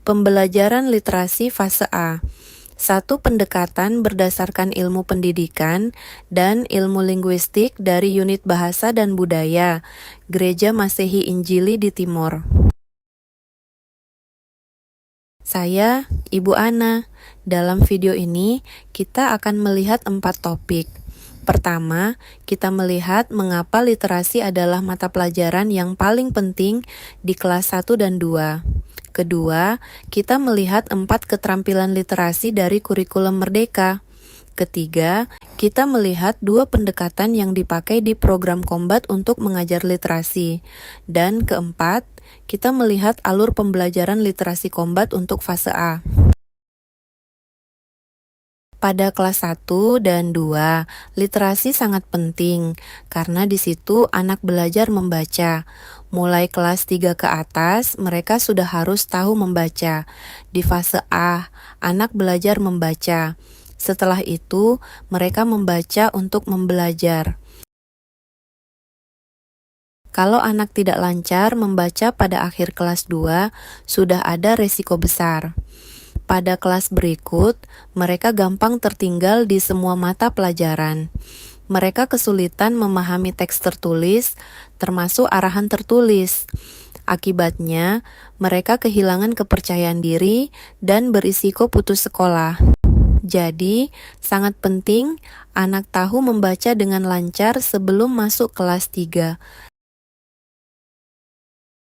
Pembelajaran literasi fase A. Satu pendekatan berdasarkan ilmu pendidikan dan ilmu linguistik dari unit bahasa dan budaya, Gereja Masehi Injili di Timor. Saya, Ibu Ana. Dalam video ini, kita akan melihat 4 topik. Pertama, kita melihat mengapa literasi adalah mata pelajaran yang paling penting di kelas 1 dan 2. Kedua, kita melihat 4 keterampilan literasi dari kurikulum Merdeka. Ketiga, kita melihat 2 pendekatan yang dipakai di program Kombat untuk mengajar literasi. Dan keempat, kita melihat alur pembelajaran literasi Kombat untuk fase A. Pada kelas 1 dan 2, literasi sangat penting karena di situ anak belajar membaca. Mulai kelas 3 ke atas, mereka sudah harus tahu membaca. Di fase A, anak belajar membaca. Setelah itu, mereka membaca untuk membelajar. Kalau anak tidak lancar membaca pada akhir kelas 2, sudah ada resiko besar. Pada kelas berikut, mereka gampang tertinggal di semua mata pelajaran. Mereka kesulitan memahami teks tertulis, termasuk arahan tertulis. Akibatnya, mereka kehilangan kepercayaan diri dan berisiko putus sekolah. Jadi, sangat penting anak tahu membaca dengan lancar sebelum masuk kelas 3.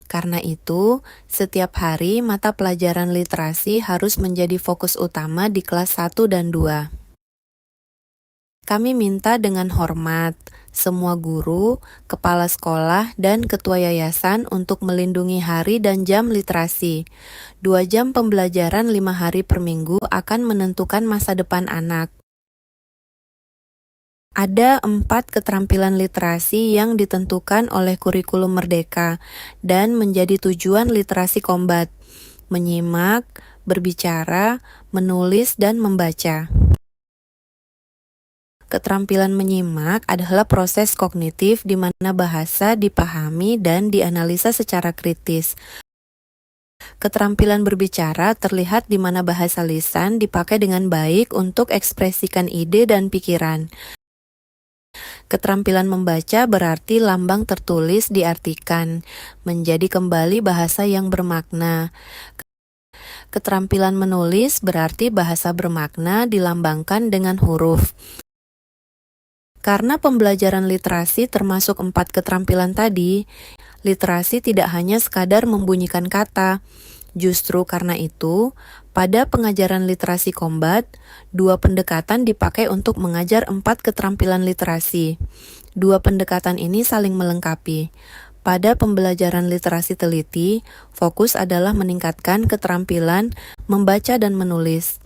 Karena itu, setiap hari mata pelajaran literasi harus menjadi fokus utama di kelas 1 dan 2. Kami minta dengan hormat semua guru, kepala sekolah, dan ketua yayasan untuk melindungi hari dan jam literasi. 2 jam pembelajaran 5 hari per minggu akan menentukan masa depan anak. Ada 4 keterampilan literasi yang ditentukan oleh kurikulum Merdeka dan menjadi tujuan literasi Kombat: menyimak, berbicara, menulis, dan membaca. Keterampilan menyimak adalah proses kognitif di mana bahasa dipahami dan dianalisa secara kritis. Keterampilan berbicara terlihat di mana bahasa lisan dipakai dengan baik untuk ekspresikan ide dan pikiran. Keterampilan membaca berarti lambang tertulis diartikan, menjadi kembali bahasa yang bermakna. Keterampilan menulis berarti bahasa bermakna dilambangkan dengan huruf. Karena pembelajaran literasi termasuk 4 keterampilan tadi, literasi tidak hanya sekadar membunyikan kata. Justru karena itu, pada pengajaran literasi Kombat, 2 pendekatan dipakai untuk mengajar 4 keterampilan literasi. 2 pendekatan ini saling melengkapi. Pada pembelajaran literasi teliti, fokus adalah meningkatkan keterampilan membaca dan menulis.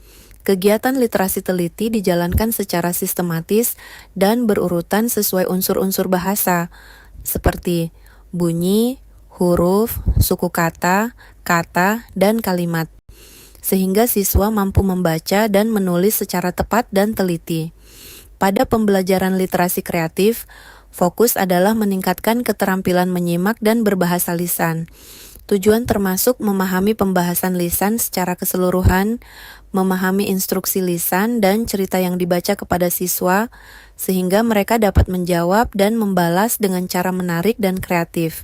Kegiatan literasi teliti dijalankan secara sistematis dan berurutan sesuai unsur-unsur bahasa, seperti bunyi, huruf, suku kata, dan kalimat, sehingga siswa mampu membaca dan menulis secara tepat dan teliti. Pada pembelajaran literasi kreatif, fokus adalah meningkatkan keterampilan menyimak dan berbahasa lisan. Tujuan termasuk memahami pembahasan lisan secara keseluruhan, memahami instruksi lisan dan cerita yang dibaca kepada siswa, sehingga mereka dapat menjawab dan membalas dengan cara menarik dan kreatif.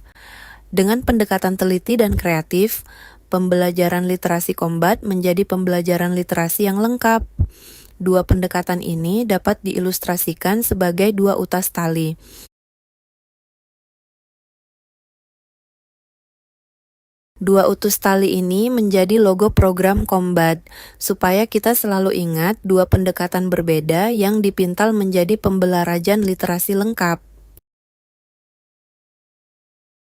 Dengan pendekatan teliti dan kreatif, pembelajaran literasi Kombat menjadi pembelajaran literasi yang lengkap. 2 pendekatan ini dapat diilustrasikan sebagai 2 utas tali. Dua utus tali ini menjadi logo program Kombat, supaya kita selalu ingat 2 pendekatan berbeda yang dipintal menjadi pembelarajan literasi lengkap.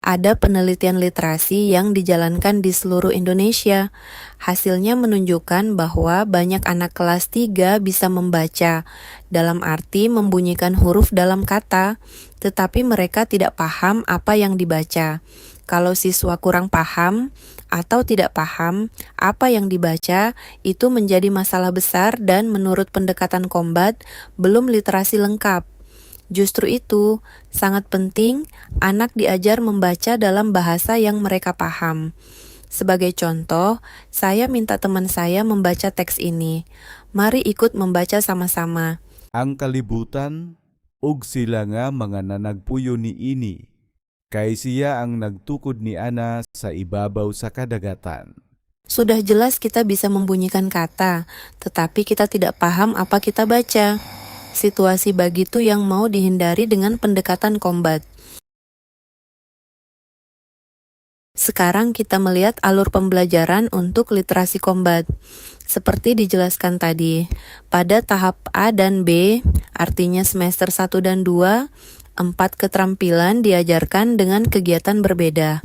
Ada penelitian literasi yang dijalankan di seluruh Indonesia. Hasilnya menunjukkan bahwa banyak anak kelas 3 bisa membaca, dalam arti membunyikan huruf dalam kata, tetapi mereka tidak paham apa yang dibaca. Kalau siswa kurang paham atau tidak paham apa yang dibaca, itu menjadi masalah besar dan menurut pendekatan Kombat, belum literasi lengkap. Justru itu, sangat penting anak diajar membaca dalam bahasa yang mereka paham. Sebagai contoh, saya minta teman saya membaca teks ini. Mari ikut membaca sama-sama. Ang kalibutan ug sila nga mga nanagpuyo ni ini, kay siya ang nagtukod ni ana sa ibabaw sa kadagatan. Sudah jelas kita bisa membunyikan kata, tetapi kita tidak paham apa kita baca. Situasi begitu yang mau dihindari dengan pendekatan kombat. Sekarang kita melihat alur pembelajaran untuk literasi kombat. Seperti dijelaskan tadi, pada tahap A dan B, artinya semester 1 dan 2, 4 keterampilan diajarkan dengan kegiatan berbeda.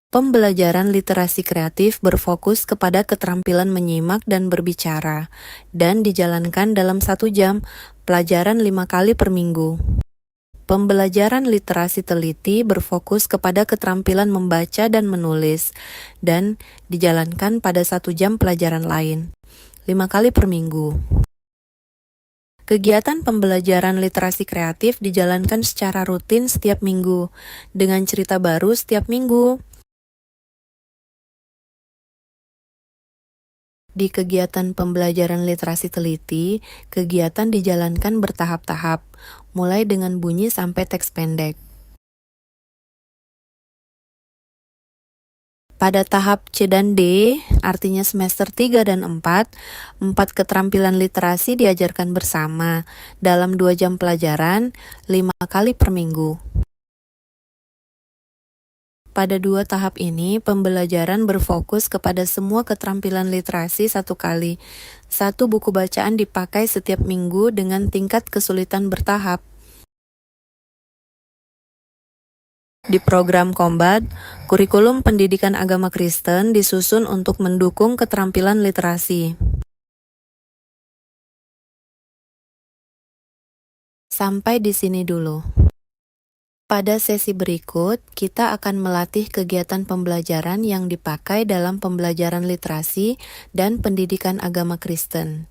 Pembelajaran literasi kreatif berfokus kepada keterampilan menyimak dan berbicara, dan dijalankan dalam 1 jam, pelajaran 5 kali per minggu. Pembelajaran literasi teliti berfokus kepada keterampilan membaca dan menulis, dan dijalankan pada 1 jam pelajaran lain, 5 kali per minggu. Kegiatan pembelajaran literasi kreatif dijalankan secara rutin setiap minggu, dengan cerita baru setiap minggu. Di kegiatan pembelajaran literasi teliti, kegiatan dijalankan bertahap-tahap, mulai dengan bunyi sampai teks pendek. Pada tahap C dan D, artinya semester 3 dan 4, 4 keterampilan literasi diajarkan bersama, dalam 2 jam pelajaran, 5 kali per minggu. Pada 2 tahap ini, pembelajaran berfokus kepada semua keterampilan literasi 1 kali. 1 buku bacaan dipakai setiap minggu dengan tingkat kesulitan bertahap. Di program Kombat, kurikulum pendidikan agama Kristen disusun untuk mendukung keterampilan literasi. Sampai di sini dulu. Pada sesi berikut, kita akan melatih kegiatan pembelajaran yang dipakai dalam pembelajaran literasi dan pendidikan agama Kristen.